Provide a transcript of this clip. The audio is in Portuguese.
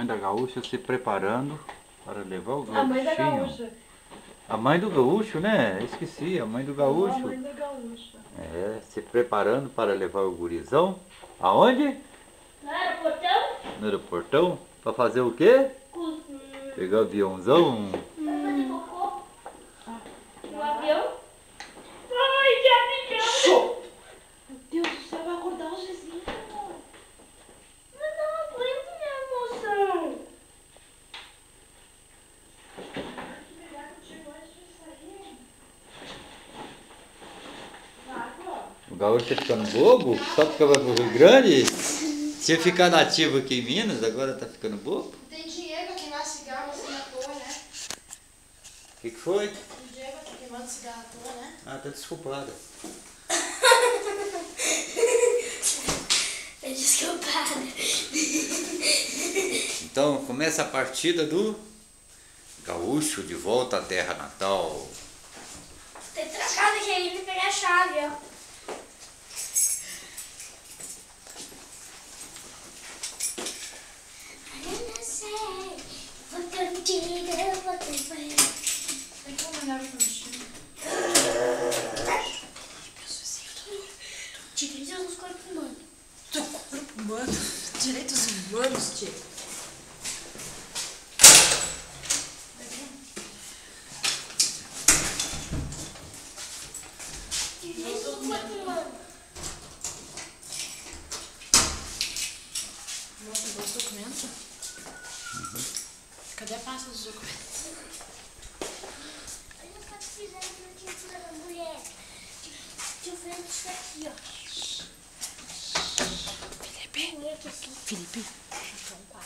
mãe da gaúcha se preparando para levar o A mãe da gauchinho. gaúcha. A mãe do gaúcho, né? Esqueci, a mãe do gaúcho. A mãe da gaúcha. É, se preparando para levar o gurizão. Aonde? Não era portão? No aeroportão. Para fazer o quê? Pegar o aviãozão. Vai fazer cocô? No avião? Ai, de avião! Meu Deus do céu, vai acordar os vizinhos, amor. Mas não aguento minha emoção. O gaúcho tá ficando bobo? Só porque vai pro Rio Grande? Se eu ficar nativo aqui em Minas, agora tá ficando bobo? Tem dinheiro pra queimar cigarro assim à toa, né? O que foi? Tem dinheiro pra queimar cigarro à toa, né? Ah, tá desculpada. É desculpada. Então começa a partida do gaúcho de volta à terra natal. Tem trancado aqui ainda e pegar a chave, ó. Eu não sei, vou contigo, eu vou te ver. Tem como olhar pro mochila? Direitos dos corpos humanos. Teu corpo humano. Direitos humanos, tia. Direitos dos corpos humanos. Mostra os documentos. Cadê a pasta dos documentos? Olha o que eu fiz na tintura da mulher. Deixa eu ver isso aqui, ó. Felipe. Bonito assim. Felipe. São 4.